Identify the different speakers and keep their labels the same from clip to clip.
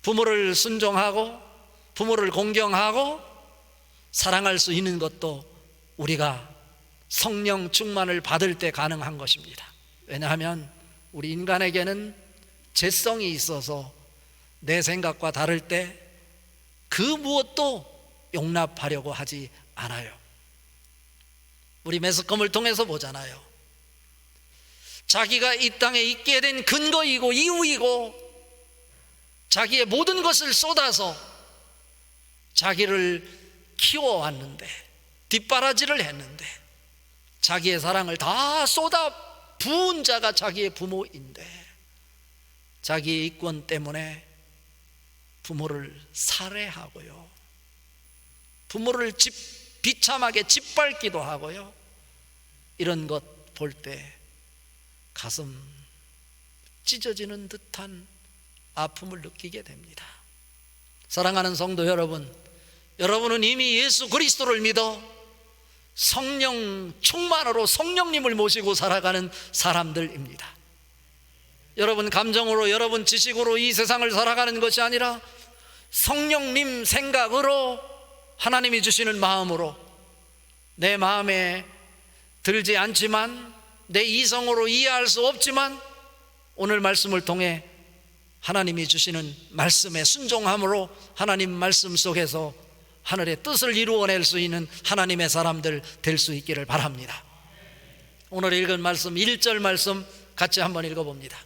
Speaker 1: 부모를 순종하고 부모를 공경하고 사랑할 수 있는 것도 우리가 성령 충만을 받을 때 가능한 것입니다. 왜냐하면 우리 인간에게는 죄성이 있어서 내 생각과 다를 때 그 무엇도 용납하려고 하지 않아요. 우리 매스컴을 통해서 보잖아요. 자기가 이 땅에 있게 된 근거이고 이유이고 자기의 모든 것을 쏟아서 자기를 키워왔는데, 뒷바라지를 했는데, 자기의 사랑을 다 쏟아 부은 자가 자기의 부모인데, 자기의 이권 때문에 부모를 살해하고요, 부모를 비참하게 짓밟기도 하고요. 이런 것 볼 때 가슴 찢어지는 듯한 아픔을 느끼게 됩니다. 사랑하는 성도 여러분, 여러분은 이미 예수 그리스도를 믿어 성령 충만으로 성령님을 모시고 살아가는 사람들입니다. 여러분 감정으로, 여러분 지식으로 이 세상을 살아가는 것이 아니라 성령님 생각으로, 하나님이 주시는 마음으로, 내 마음에 들지 않지만, 내 이성으로 이해할 수 없지만 오늘 말씀을 통해 하나님이 주시는 말씀에 순종함으로 하나님 말씀 속에서 하늘의 뜻을 이루어낼 수 있는 하나님의 사람들 될 수 있기를 바랍니다. 오늘 읽은 말씀 1절 말씀 같이 한번 읽어봅니다.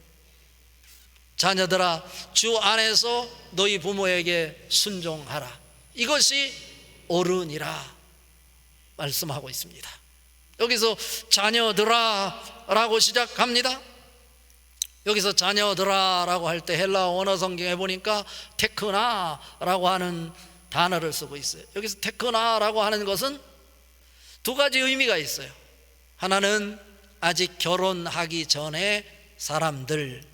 Speaker 1: 자녀들아, 주 안에서 너희 부모에게 순종하라. 이것이 옳으니라 말씀하고 있습니다. 여기서 자녀들아 라고 시작합니다. 여기서 자녀들아 라고 할 때 헬라어 원어 성경에 보니까 테크나 라고 하는 단어를 쓰고 있어요. 여기서 테크나 라고 하는 것은 두 가지 의미가 있어요. 하나는 아직 결혼하기 전에 사람들,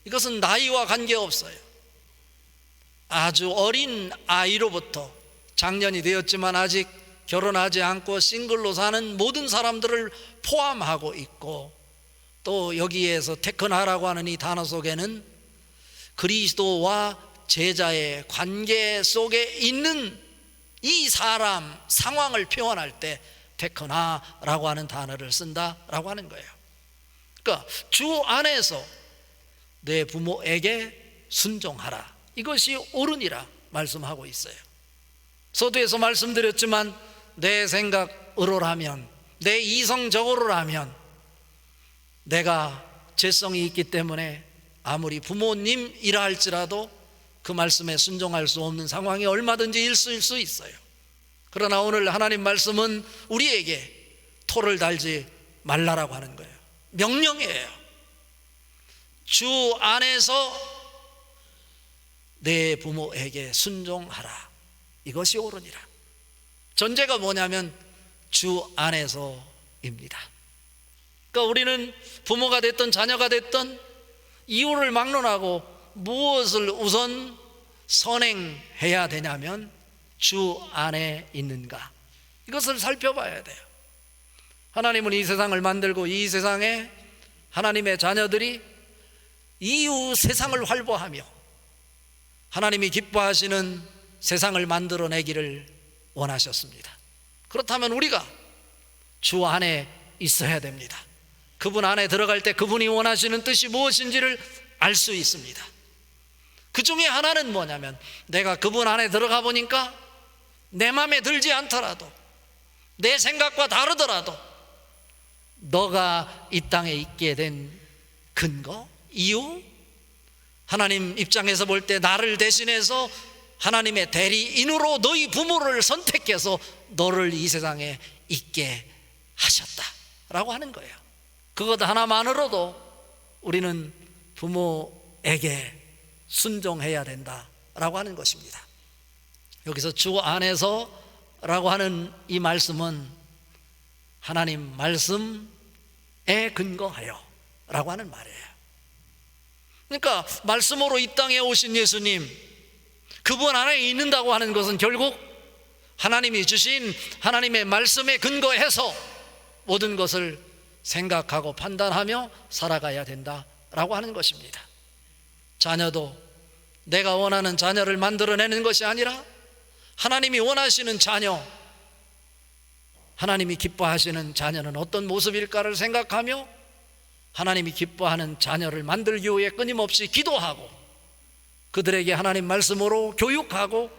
Speaker 1: 이것은 나이와 관계없어요. 아주 어린 아이로부터 장년이 되었지만 아직 결혼하지 않고 싱글로 사는 모든 사람들을 포함하고 있고, 또 여기에서 테크나라고 하는 이 단어 속에는 그리스도와 제자의 관계 속에 있는 이 사람 상황을 표현할 때 테크나라고 하는 단어를 쓴다라고 하는 거예요. 그러니까 주 안에서 내 부모에게 순종하라, 이것이 옳으니라 말씀하고 있어요. 서두에서 말씀드렸지만 내 생각으로라면, 내 이성적으로라면, 내가 죄성이 있기 때문에 아무리 부모님이라 할지라도 그 말씀에 순종할 수 없는 상황이 얼마든지 있을 수 있어요. 그러나 오늘 하나님 말씀은 우리에게 토를 달지 말라라고 하는 거예요. 명령이에요. 주 안에서 내 부모에게 순종하라, 이것이 옳으니라. 전제가 뭐냐면 주 안에서입니다. 그러니까 우리는 부모가 됐든 자녀가 됐든 이유를 막론하고 무엇을 우선 선행해야 되냐면 주 안에 있는가, 이것을 살펴봐야 돼요. 하나님은 이 세상을 만들고 이 세상에 하나님의 자녀들이 이후 세상을 활보하며 하나님이 기뻐하시는 세상을 만들어내기를 원하셨습니다. 그렇다면 우리가 주 안에 있어야 됩니다. 그분 안에 들어갈 때 그분이 원하시는 뜻이 무엇인지를 알 수 있습니다. 그 중에 하나는 뭐냐면, 내가 그분 안에 들어가 보니까 내 마음에 들지 않더라도, 내 생각과 다르더라도 너가 이 땅에 있게 된 근거, 이유, 하나님 입장에서 볼 때 나를 대신해서 하나님의 대리인으로 너희 부모를 선택해서 너를 이 세상에 있게 하셨다라고 하는 거예요. 그것 하나만으로도 우리는 부모에게 순종해야 된다라고 하는 것입니다. 여기서 주 안에서라고 하는 이 말씀은 하나님 말씀에 근거하여 라고 하는 말이에요. 그러니까 말씀으로 이 땅에 오신 예수님, 그분 안에 있는다고 하는 것은 결국 하나님이 주신 하나님의 말씀에 근거해서 모든 것을 생각하고 판단하며 살아가야 된다라고 하는 것입니다. 자녀도 내가 원하는 자녀를 만들어내는 것이 아니라 하나님이 원하시는 자녀, 하나님이 기뻐하시는 자녀는 어떤 모습일까를 생각하며 하나님이 기뻐하는 자녀를 만들기 위해 끊임없이 기도하고 그들에게 하나님 말씀으로 교육하고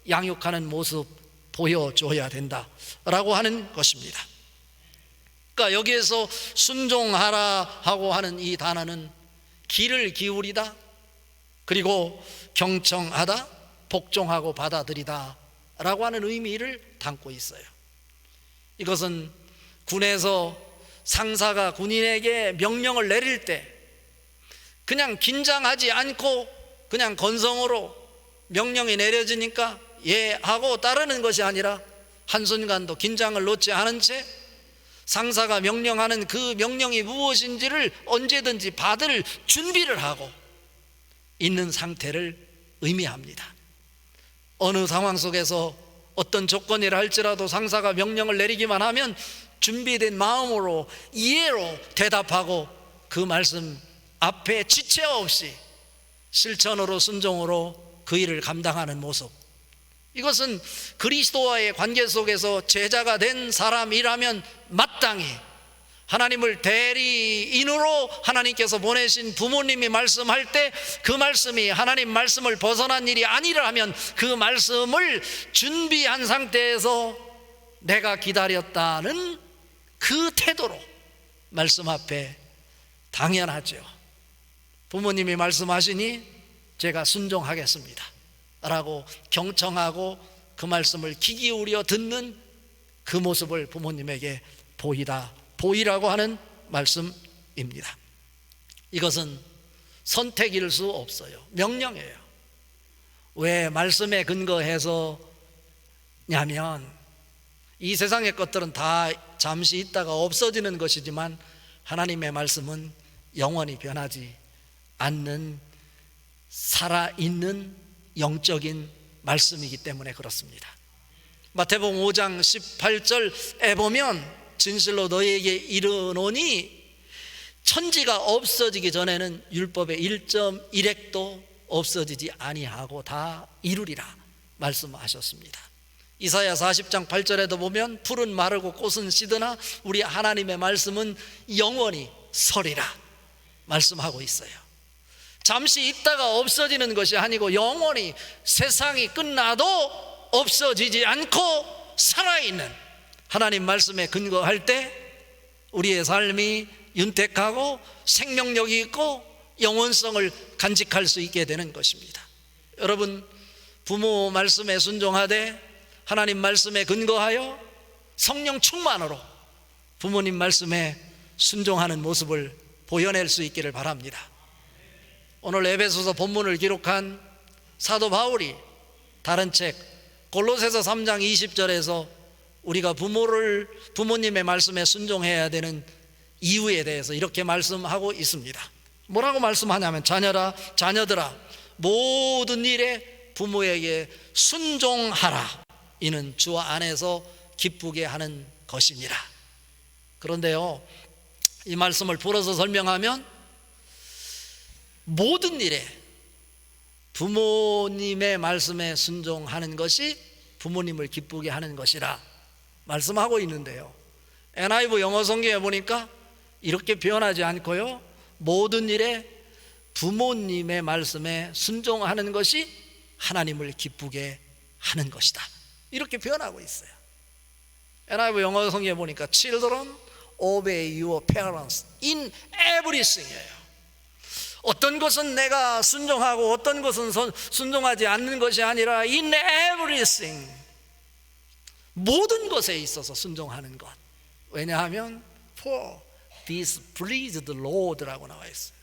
Speaker 1: 양육하는 모습 보여줘야 된다라고 하는 것입니다. 그러니까 여기에서 순종하라 하고 하는 이 단어는 귀를 기울이다, 그리고 경청하다, 복종하고 받아들이다 라고 하는 의미를 담고 있어요. 이것은 군에서 상사가 군인에게 명령을 내릴 때 그냥 긴장하지 않고 그냥 건성으로 명령이 내려지니까 예 하고 따르는 것이 아니라 한순간도 긴장을 놓지 않은 채 상사가 명령하는 그 명령이 무엇인지를 언제든지 받을 준비를 하고 있는 상태를 의미합니다. 어느 상황 속에서 어떤 조건이라 할지라도 상사가 명령을 내리기만 하면 준비된 마음으로 이해로 대답하고 그 말씀 앞에 지체 없이 실천으로 순종으로 그 일을 감당하는 모습, 이것은 그리스도와의 관계 속에서 제자가 된 사람이라면 마땅히 하나님을 대리인으로 하나님께서 보내신 부모님이 말씀할 때 그 말씀이 하나님 말씀을 벗어난 일이 아니라면 그 말씀을 준비한 상태에서 내가 기다렸다는 그 태도로 말씀 앞에 당연하죠. 부모님이 말씀하시니 제가 순종하겠습니다 라고 경청하고 그 말씀을 귀 기울여 듣는 그 모습을 부모님에게 보이라고 하는 말씀입니다. 이것은 선택일 수 없어요. 명령이에요. 왜 말씀에 근거해서 냐면 이 세상의 것들은 다 잠시 있다가 없어지는 것이지만 하나님의 말씀은 영원히 변하지 않는 살아있는 영적인 말씀이기 때문에 그렇습니다. 마태복음 5장 18절에 보면 진실로 너희에게 이르노니 천지가 없어지기 전에는 율법의 1.1획도 없어지지 아니하고 다 이루리라 말씀하셨습니다. 이사야 40장 8절에도 보면 풀은 마르고 꽃은 시드나 우리 하나님의 말씀은 영원히 서리라 말씀하고 있어요. 잠시 있다가 없어지는 것이 아니고 영원히 세상이 끝나도 없어지지 않고 살아있는 하나님 말씀에 근거할 때 우리의 삶이 윤택하고 생명력이 있고 영원성을 간직할 수 있게 되는 것입니다. 여러분, 부모 말씀에 순종하되 하나님 말씀에 근거하여 성령 충만으로 부모님 말씀에 순종하는 모습을 보여낼 수 있기를 바랍니다. 오늘 에베소서 본문을 기록한 사도 바울이 다른 책 골로새서 3장 20절에서 우리가 부모님의 말씀에 순종해야 되는 이유에 대해서 이렇게 말씀하고 있습니다. 뭐라고 말씀하냐면 자녀들아 모든 일에 부모에게 순종하라. 이는 주 안에서 기쁘게 하는 것이니라. 그런데요, 이 말씀을 풀어서 설명하면 모든 일에 부모님의 말씀에 순종하는 것이 부모님을 기쁘게 하는 것이라 말씀하고 있는데요, NIV 영어 성경에 보니까 이렇게 표현하지 않고요, 모든 일에 부모님의 말씀에 순종하는 것이 하나님을 기쁘게 하는 것이다 이렇게 표현하고 있어요. NIV 영어 성경에 보니까 Children, obey your parents in everything이에요. 어떤 것은 내가 순종하고 어떤 것은 순종하지 않는 것이 아니라 in everything, 모든 것에 있어서 순종하는 것. 왜냐하면 for this pleased the Lord라고 나와 있어요.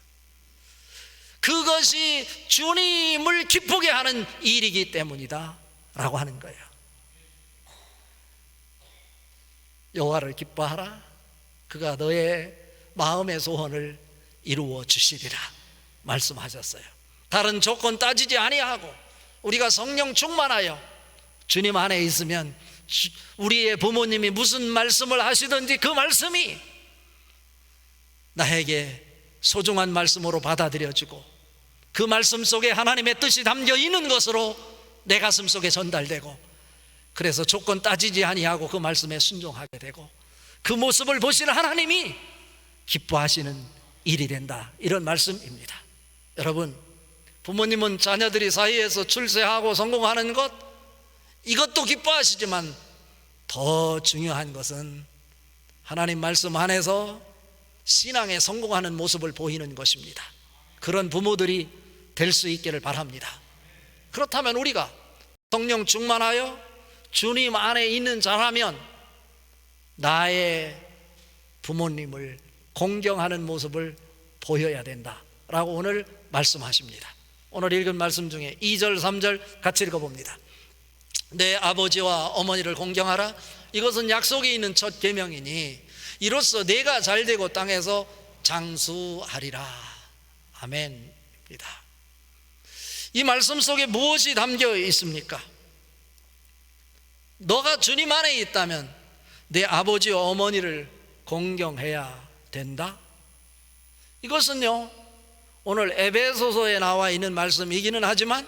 Speaker 1: 그것이 주님을 기쁘게 하는 일이기 때문이다 라고 하는 거예요. 여호와를 기뻐하라. 그가 너의 마음의 소원을 이루어 주시리라 말씀하셨어요. 다른 조건 따지지 아니하고 우리가 성령 충만하여 주님 안에 있으면 우리의 부모님이 무슨 말씀을 하시든지 그 말씀이 나에게 소중한 말씀으로 받아들여지고 그 말씀 속에 하나님의 뜻이 담겨 있는 것으로 내 가슴 속에 전달되고, 그래서 조건 따지지 아니하고 그 말씀에 순종하게 되고, 그 모습을 보시는 하나님이 기뻐하시는 일이 된다, 이런 말씀입니다. 여러분, 부모님은 자녀들이 사이에서 출세하고 성공하는 것, 이것도 기뻐하시지만 더 중요한 것은 하나님 말씀 안에서 신앙에 성공하는 모습을 보이는 것입니다. 그런 부모들이 될 수 있기를 바랍니다. 그렇다면 우리가 성령 충만하여 주님 안에 있는 자라면 나의 부모님을 공경하는 모습을 보여야 된다라고 오늘 말씀하십니다. 오늘 읽은 말씀 중에 2절 3절 같이 읽어봅니다. 내 아버지와 어머니를 공경하라. 이것은 약속이 있는 첫 계명이니 이로써 내가 잘되고 땅에서 장수하리라. 아멘입니다. 이 말씀 속에 무엇이 담겨 있습니까? 너가 주님 안에 있다면 내 아버지와 어머니를 공경해야 된다. 이것은요, 오늘 에베소서에 나와 있는 말씀이기는 하지만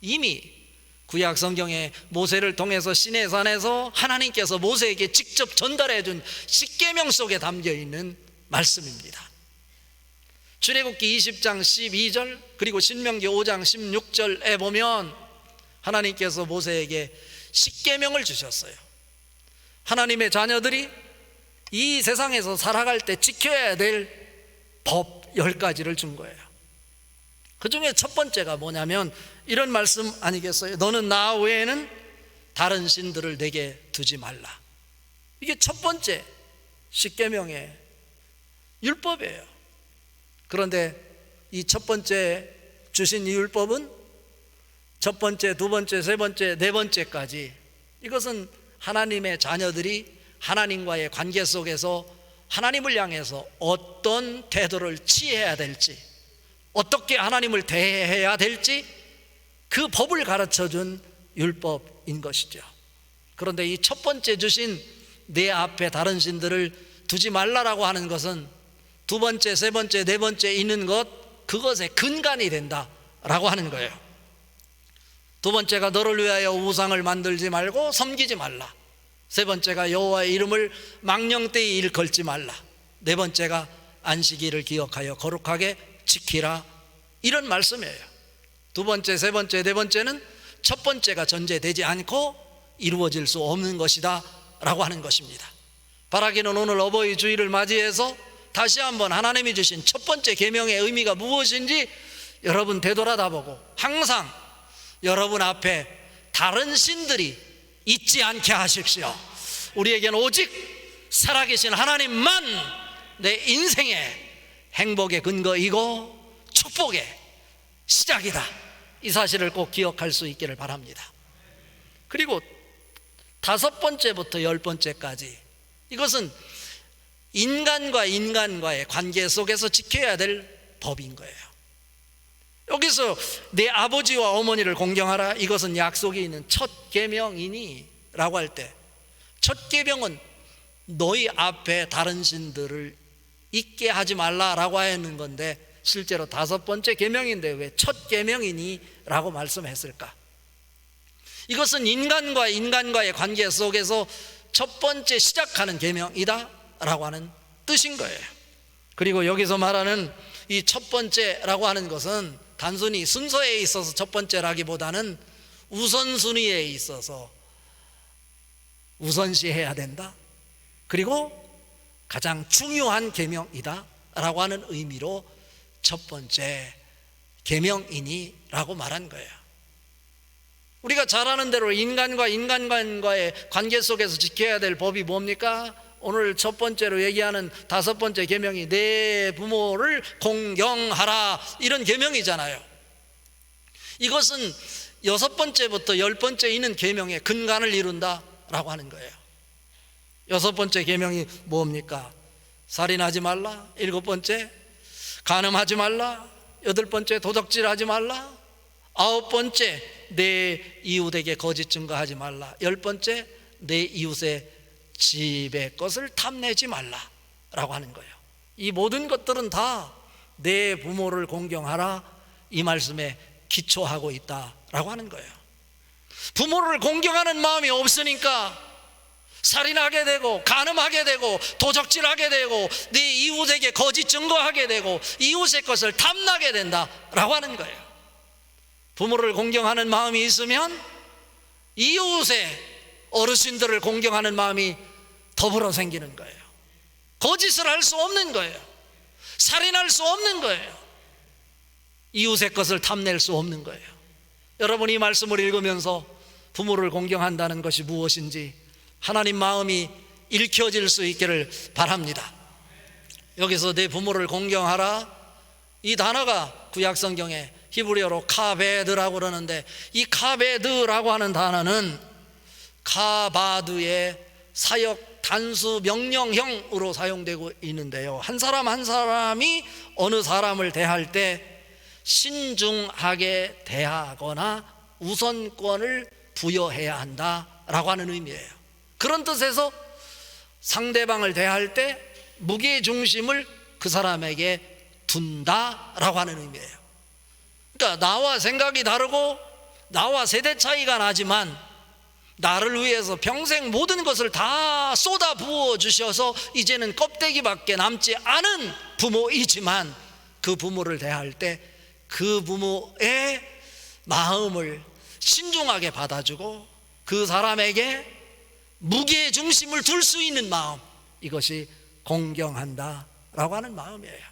Speaker 1: 이미 구약 성경에 모세를 통해서 시내산에서 하나님께서 모세에게 직접 전달해 준 십계명 속에 담겨 있는 말씀입니다. 출애굽기 20장 12절 그리고 신명기 5장 16절에 보면 하나님께서 모세에게 십계명을 주셨어요. 하나님의 자녀들이 이 세상에서 살아갈 때 지켜야 될 법 10가지를 준 거예요. 그 중에 첫 번째가 뭐냐면 이런 말씀 아니겠어요? 너는 나 외에는 다른 신들을 내게 두지 말라. 이게 첫 번째 십계명의 율법이에요. 그런데 이 첫 번째 주신 이 율법은 첫 번째, 두 번째, 세 번째, 네 번째까지, 이것은 하나님의 자녀들이 하나님과의 관계 속에서 하나님을 향해서 어떤 태도를 취해야 될지, 어떻게 하나님을 대해야 될지 그 법을 가르쳐준 율법인 것이죠. 그런데 이 첫 번째 주신 내 앞에 다른 신들을 두지 말라라고 하는 것은 두 번째, 세 번째, 네 번째 있는 것, 그것의 근간이 된다라고 하는 거예요. 두 번째가 너를 위하여 우상을 만들지 말고 섬기지 말라. 세 번째가 여호와의 이름을 망령되이 일컬지 말라. 네 번째가 안식일을 기억하여 거룩하게 지키라. 이런 말씀이에요. 두 번째, 세 번째, 네 번째는 첫 번째가 전제되지 않고 이루어질 수 없는 것이다 라고 하는 것입니다. 바라기는 오늘 어버이 주일을 맞이해서 다시 한번 하나님이 주신 첫 번째 계명의 의미가 무엇인지 여러분 되돌아다보고 항상 여러분 앞에 다른 신들이 있지 않게 하십시오. 우리에게는 오직 살아계신 하나님만 내 인생의 행복의 근거이고 축복의 시작이다. 이 사실을 꼭 기억할 수 있기를 바랍니다. 그리고 다섯 번째부터 열 번째까지, 이것은 인간과 인간과의 관계 속에서 지켜야 될 법인 거예요. 여기서 내 아버지와 어머니를 공경하라, 이것은 약속이 있는 첫 계명이니 라고 할 때, 첫 계명은 너희 앞에 다른 신들을 있게 하지 말라라고 하는 건데 실제로 다섯 번째 계명인데 왜 첫 계명이니 라고 말씀했을까? 이것은 인간과 인간과의 관계 속에서 첫 번째 시작하는 계명이다 라고 하는 뜻인 거예요. 그리고 여기서 말하는 이 첫 번째라고 하는 것은 단순히 순서에 있어서 첫 번째라기보다는 우선순위에 있어서 우선시해야 된다, 그리고 가장 중요한 계명이다 라고 하는 의미로 첫 번째 계명이니 라고 말한 거예요. 우리가 잘 아는 대로 인간과 인간과의 관계 속에서 지켜야 될 법이 뭡니까? 오늘 첫 번째로 얘기하는 다섯 번째 계명이 내 부모를 공경하라, 이런 계명이잖아요. 이것은 여섯 번째부터 열 번째 있는 계명의 근간을 이룬다 라고 하는 거예요. 여섯 번째 계명이 뭡니까? 살인하지 말라. 일곱 번째 간음하지 말라. 여덟 번째 도적질하지 말라. 아홉 번째 내 이웃에게 거짓 증거하지 말라. 열 번째 내 이웃의 집의 것을 탐내지 말라 라고 하는 거예요. 이 모든 것들은 다 내 부모를 공경하라, 이 말씀에 기초하고 있다라고 하는 거예요. 부모를 공경하는 마음이 없으니까 살인하게 되고 간음하게 되고 도적질하게 되고 네 이웃에게 거짓 증거하게 되고 이웃의 것을 탐나게 된다라고 하는 거예요. 부모를 공경하는 마음이 있으면 이웃의 어르신들을 공경하는 마음이 더불어 생기는 거예요. 거짓을 할 수 없는 거예요. 살인할 수 없는 거예요. 이웃의 것을 탐낼 수 없는 거예요. 여러분, 이 말씀을 읽으면서 부모를 공경한다는 것이 무엇인지 하나님 마음이 읽혀질 수 있기를 바랍니다. 여기서 내 부모를 공경하라, 이 단어가 구약 성경에 히브리어로 카베드라고 그러는데, 이 카베드라고 하는 단어는 카바드의 사역 단수 명령형으로 사용되고 있는데요, 한 사람 한 사람이 어느 사람을 대할 때 신중하게 대하거나 우선권을 부여해야 한다라고 하는 의미예요. 그런 뜻에서 상대방을 대할 때 무게중심을 그 사람에게 둔다라고 하는 의미예요. 그러니까 나와 생각이 다르고 나와 세대 차이가 나지만 나를 위해서 평생 모든 것을 다 쏟아 부어 주셔서 이제는 껍데기밖에 남지 않은 부모이지만, 그 부모를 대할 때 그 부모의 마음을 신중하게 받아주고 그 사람에게 무게중심을 둘 수 있는 마음, 이것이 공경한다라고 하는 마음이에요.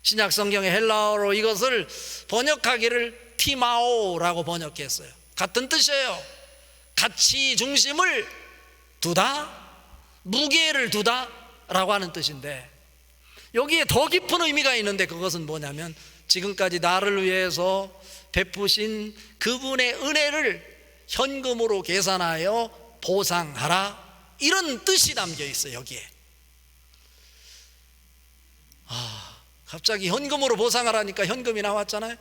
Speaker 1: 신약 성경의 헬라어로 이것을 번역하기를 티마오라고 번역했어요. 같은 뜻이에요. 가치 중심을 두다, 무게를 두다 라고 하는 뜻인데, 여기에 더 깊은 의미가 있는데, 그것은 뭐냐면 지금까지 나를 위해서 베푸신 그분의 은혜를 현금으로 계산하여 보상하라, 이런 뜻이 담겨 있어요. 여기에 갑자기 현금으로 보상하라니까 현금이 나왔잖아요.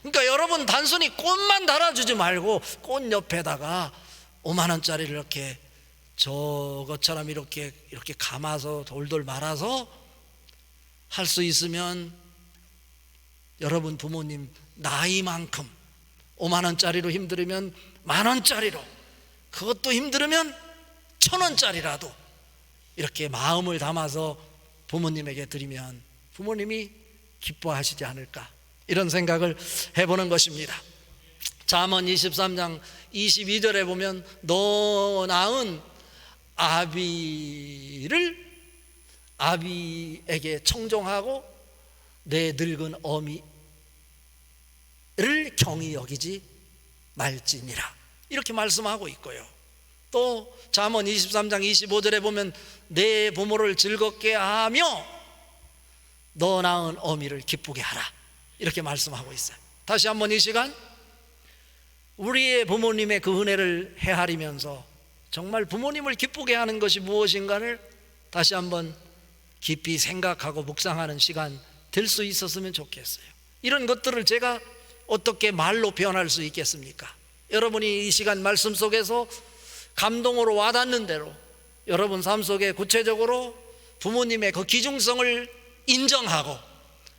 Speaker 1: 그러니까 여러분, 단순히 꽃만 달아주지 말고 꽃 옆에다가 5만 원짜리를 이렇게 저것처럼 이렇게 감아서 돌돌 말아서 할 수 있으면 여러분 부모님 나이만큼 5만 원짜리로 힘들으면 1만 원짜리로, 그것도 힘들으면 1,000원짜리라도 이렇게 마음을 담아서 부모님에게 드리면 부모님이 기뻐하시지 않을까, 이런 생각을 해보는 것입니다. 잠언 23장 22절에 보면 너 낳은 아비에게 청종하고 내 늙은 어미를 경히 여기지 말지니라, 이렇게 말씀하고 있고요. 또 잠언 23장 25절에 보면 내 부모를 즐겁게 하며 너 낳은 어미를 기쁘게 하라, 이렇게 말씀하고 있어요. 다시 한번 이 시간 우리의 부모님의 그 은혜를 헤아리면서 정말 부모님을 기쁘게 하는 것이 무엇인가를 다시 한번 깊이 생각하고 묵상하는 시간 될 수 있었으면 좋겠어요. 이런 것들을 제가 어떻게 말로 표현할 수 있겠습니까? 여러분이 이 시간 말씀 속에서 감동으로 와닿는 대로 여러분 삶 속에 구체적으로 부모님의 그 귀중성을 인정하고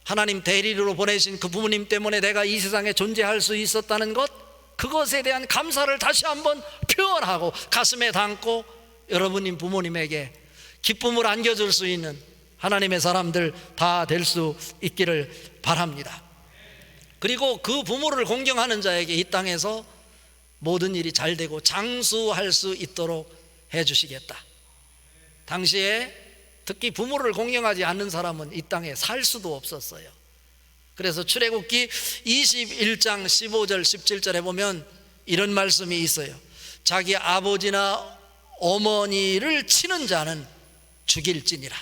Speaker 1: 하나님 대리로 보내신 그 부모님 때문에 내가 이 세상에 존재할 수 있었다는 것, 그것에 대한 감사를 다시 한번 표현하고 가슴에 담고 여러분님 부모님에게 기쁨을 안겨줄 수 있는 하나님의 사람들 다 될 수 있기를 바랍니다. 그리고 그 부모를 공경하는 자에게 이 땅에서 모든 일이 잘 되고 장수할 수 있도록 해주시겠다. 당시에 특히 부모를 공경하지 않는 사람은 이 땅에 살 수도 없었어요. 그래서 출애굽기 21장 15절 17절에 보면 이런 말씀이 있어요. 자기 아버지나 어머니를 치는 자는 죽일지니라.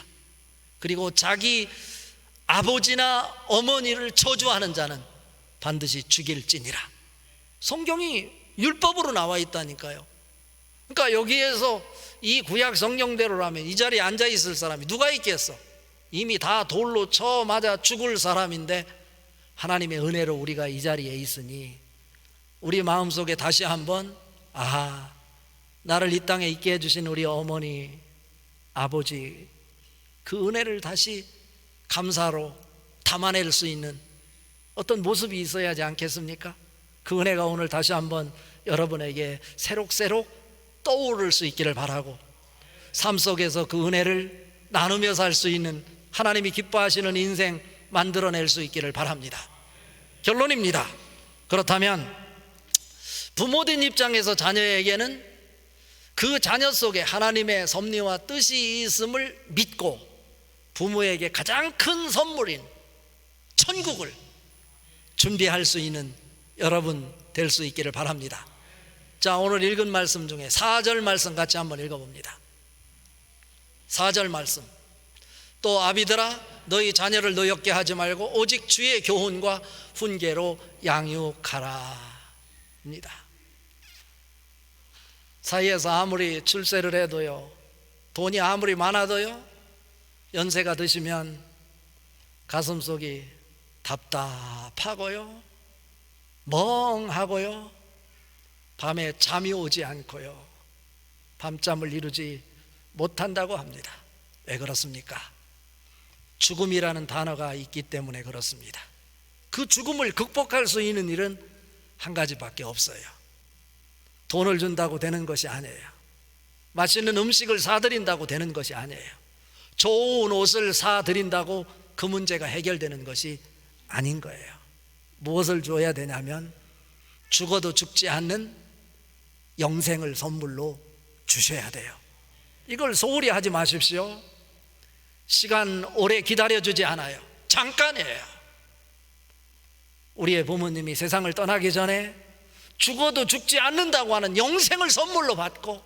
Speaker 1: 그리고 자기 아버지나 어머니를 저주하는 자는 반드시 죽일지니라. 성경이 율법으로 나와 있다니까요. 그러니까 여기에서 이 구약 성경대로라면 이 자리에 앉아 있을 사람이 누가 있겠어? 이미 다 돌로 쳐 맞아 죽을 사람인데 하나님의 은혜로 우리가 이 자리에 있으니 우리 마음속에 다시 한번 나를 이 땅에 있게 해주신 우리 어머니 아버지 그 은혜를 다시 감사로 담아낼 수 있는 어떤 모습이 있어야 하지 않겠습니까? 그 은혜가 오늘 다시 한번 여러분에게 새록새록 떠오를 수 있기를 바라고, 삶 속에서 그 은혜를 나누며 살 수 있는 하나님이 기뻐하시는 인생 만들어낼 수 있기를 바랍니다. 결론입니다. 그렇다면 부모된 입장에서 자녀에게는 그 자녀 속에 하나님의 섭리와 뜻이 있음을 믿고 부모에게 가장 큰 선물인 천국을 준비할 수 있는 여러분 될 수 있기를 바랍니다. 자, 오늘 읽은 말씀 중에 4절 말씀 같이 한번 읽어봅니다. 4절 말씀. 또 아비들아, 너희 자녀를 노엽게 하지 말고 오직 주의 교훈과 훈계로 양육하라 입니다. 사이에서 아무리 출세를 해도요, 돈이 아무리 많아도요, 연세가 드시면 가슴속이 답답하고요, 멍하고요, 밤에 잠이 오지 않고요, 밤잠을 이루지 못한다고 합니다. 왜 그렇습니까? 죽음이라는 단어가 있기 때문에 그렇습니다. 그 죽음을 극복할 수 있는 일은 한 가지밖에 없어요. 돈을 준다고 되는 것이 아니에요. 맛있는 음식을 사드린다고 되는 것이 아니에요. 좋은 옷을 사드린다고 그 문제가 해결되는 것이 아닌 거예요. 무엇을 줘야 되냐면 죽어도 죽지 않는 영생을 선물로 주셔야 돼요. 이걸 소홀히 하지 마십시오. 시간 오래 기다려주지 않아요. 잠깐이에요. 우리의 부모님이 세상을 떠나기 전에 죽어도 죽지 않는다고 하는 영생을 선물로 받고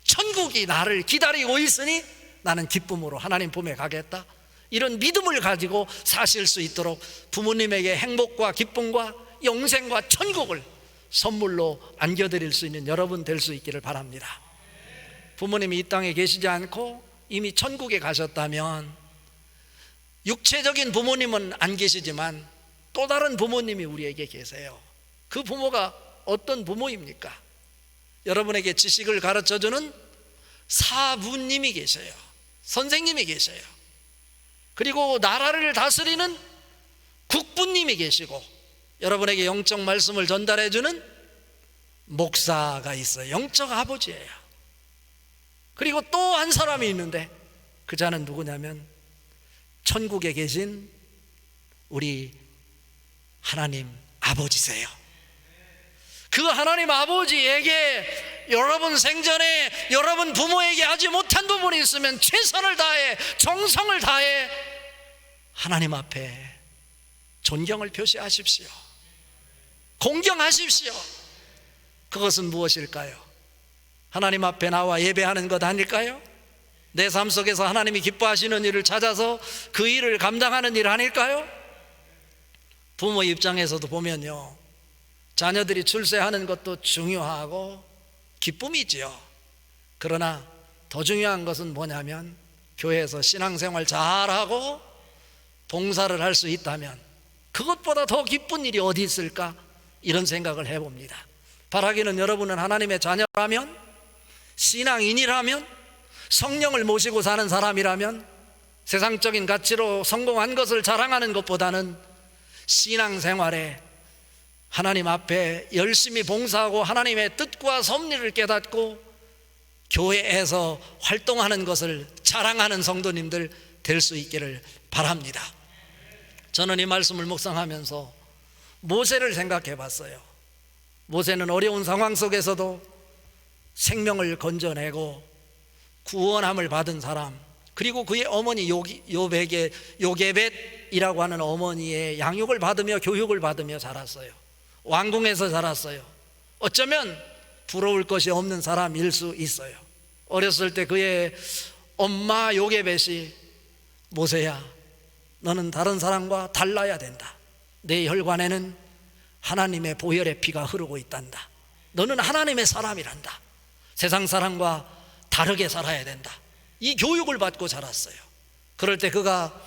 Speaker 1: 천국이 나를 기다리고 있으니 나는 기쁨으로 하나님 품에 가겠다, 이런 믿음을 가지고 사실 수 있도록 부모님에게 행복과 기쁨과 영생과 천국을 선물로 안겨드릴 수 있는 여러분 될 수 있기를 바랍니다. 부모님이 이 땅에 계시지 않고 이미 천국에 가셨다면 육체적인 부모님은 안 계시지만 또 다른 부모님이 우리에게 계세요. 그 부모가 어떤 부모입니까? 여러분에게 지식을 가르쳐주는 사부님이 계셔요. 선생님이 계셔요. 그리고 나라를 다스리는 국부님이 계시고 여러분에게 영적 말씀을 전달해주는 목사가 있어요. 영적 아버지예요. 그리고 또 한 사람이 있는데 그 자는 누구냐면 천국에 계신 우리 하나님 아버지세요. 그 하나님 아버지에게 여러분 생전에 여러분 부모에게 하지 못한 부분이 있으면 최선을 다해 정성을 다해 하나님 앞에 존경을 표시하십시오. 공경하십시오. 그것은 무엇일까요? 하나님 앞에 나와 예배하는 것 아닐까요? 내 삶 속에서 하나님이 기뻐하시는 일을 찾아서 그 일을 감당하는 일 아닐까요? 부모 입장에서도 보면요, 자녀들이 출세하는 것도 중요하고 기쁨이지요. 그러나 더 중요한 것은 뭐냐면 교회에서 신앙생활 잘하고 봉사를 할 수 있다면 그것보다 더 기쁜 일이 어디 있을까, 이런 생각을 해봅니다. 바라기는 여러분은 하나님의 자녀라면, 신앙인이라면, 성령을 모시고 사는 사람이라면 세상적인 가치로 성공한 것을 자랑하는 것보다는 신앙생활에 하나님 앞에 열심히 봉사하고 하나님의 뜻과 섭리를 깨닫고 교회에서 활동하는 것을 자랑하는 성도님들 될 수 있기를 바랍니다. 저는 이 말씀을 묵상하면서 모세를 생각해 봤어요. 모세는 어려운 상황 속에서도 생명을 건져내고 구원함을 받은 사람, 그리고 그의 어머니 요게벳이라고 하는 어머니의 양육을 받으며 교육을 받으며 자랐어요. 왕궁에서 자랐어요. 어쩌면 부러울 것이 없는 사람일 수 있어요. 어렸을 때 그의 엄마 요게벳이 모세야, 너는 다른 사람과 달라야 된다. 내 혈관에는 하나님의 보혈의 피가 흐르고 있단다. 너는 하나님의 사람이란다. 세상 사람과 다르게 살아야 된다. 이 교육을 받고 자랐어요. 그럴 때 그가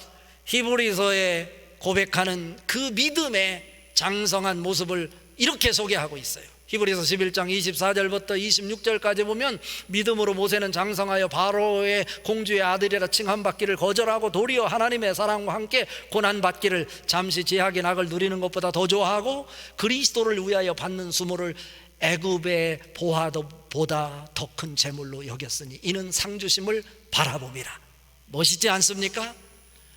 Speaker 1: 히브리서에 고백하는 그 믿음의 장성한 모습을 이렇게 소개하고 있어요. 히브리서 11장 24절부터 26절까지 보면 믿음으로 모세는 장성하여 바로의 공주의 아들이라 칭함받기를 거절하고 도리어 하나님의 사랑과 함께 고난받기를 잠시 제약의 낙을 누리는 것보다 더 좋아하고 그리스도를 위하여 받는 수모를 애굽의 보화보다 더 큰 재물로 여겼으니 이는 상주심을 바라봅니다. 멋있지 않습니까?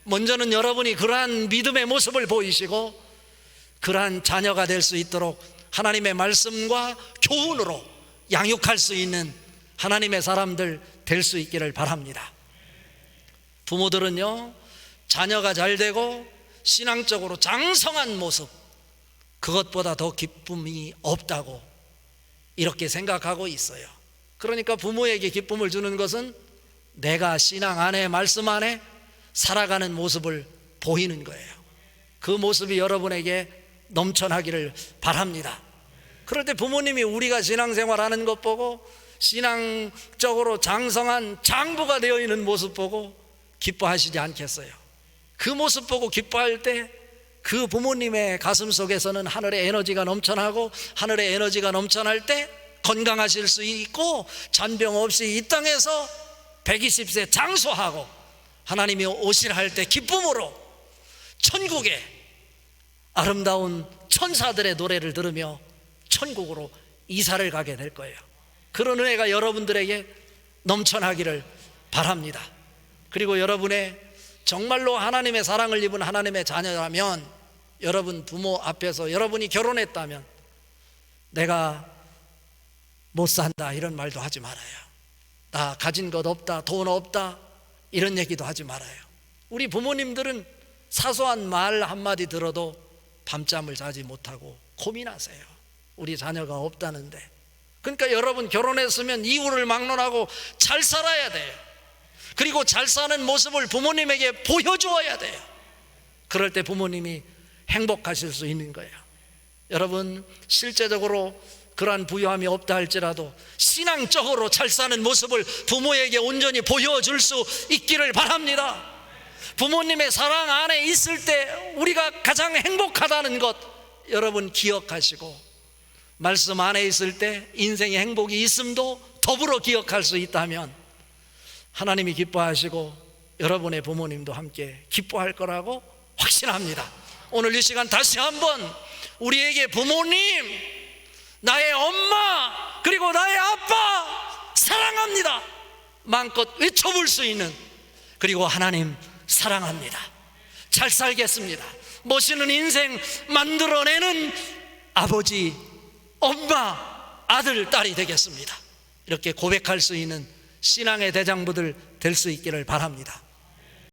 Speaker 1: 먼저는 여러분이 그러한 믿음의 모습을 보이시고 그러한 자녀가 될 수 있도록 하나님의 말씀과 교훈으로 양육할 수 있는 하나님의 사람들 될 수 있기를 바랍니다. 부모들은요, 자녀가 잘 되고 신앙적으로 장성한 모습, 그것보다 더 기쁨이 없다고 이렇게 생각하고 있어요. 그러니까 부모에게 기쁨을 주는 것은 내가 신앙 안에, 말씀 안에 살아가는 모습을 보이는 거예요. 그 모습이 여러분에게 넘쳐나기를 바랍니다. 그럴 때 부모님이 우리가 신앙생활하는 것 보고 신앙적으로 장성한 장부가 되어 있는 모습 보고 기뻐하시지 않겠어요? 그 모습 보고 기뻐할 때 그 부모님의 가슴 속에서는 하늘의 에너지가 넘쳐나고, 하늘의 에너지가 넘쳐날 때 건강하실 수 있고 잔병 없이 이 땅에서 120세 장수하고 하나님이 오시라 할 때 기쁨으로 천국에 아름다운 천사들의 노래를 들으며 천국으로 이사를 가게 될 거예요. 그런 은혜가 여러분들에게 넘쳐나기를 바랍니다. 그리고 여러분의 정말로 하나님의 사랑을 입은 하나님의 자녀라면 여러분 부모 앞에서 여러분이 결혼했다면 내가 못 산다 이런 말도 하지 말아요. 나 가진 것 없다, 돈 없다 이런 얘기도 하지 말아요. 우리 부모님들은 사소한 말 한마디 들어도 밤잠을 자지 못하고 고민하세요. 우리 자녀가 없다는데. 그러니까 여러분 결혼했으면 이유를 막론하고 잘 살아야 돼요. 그리고 잘 사는 모습을 부모님에게 보여주어야 돼요. 그럴 때 부모님이 행복하실 수 있는 거예요. 여러분 실제적으로 그러한 부유함이 없다 할지라도 신앙적으로 잘 사는 모습을 부모에게 온전히 보여줄 수 있기를 바랍니다. 부모님의 사랑 안에 있을 때 우리가 가장 행복하다는 것 여러분 기억하시고, 말씀 안에 있을 때 인생의 행복이 있음도 더불어 기억할 수 있다면 하나님이 기뻐하시고 여러분의 부모님도 함께 기뻐할 거라고 확신합니다. 오늘 이 시간 다시 한번 우리에게 부모님, 나의 엄마, 그리고 나의 아빠 사랑합니다 마음껏 외쳐볼 수 있는, 그리고 하나님 사랑합니다, 잘 살겠습니다, 멋있는 인생 만들어내는 아버지, 엄마, 아들, 딸이 되겠습니다. 이렇게 고백할 수 있는 신앙의 대장부들 될 수 있기를 바랍니다.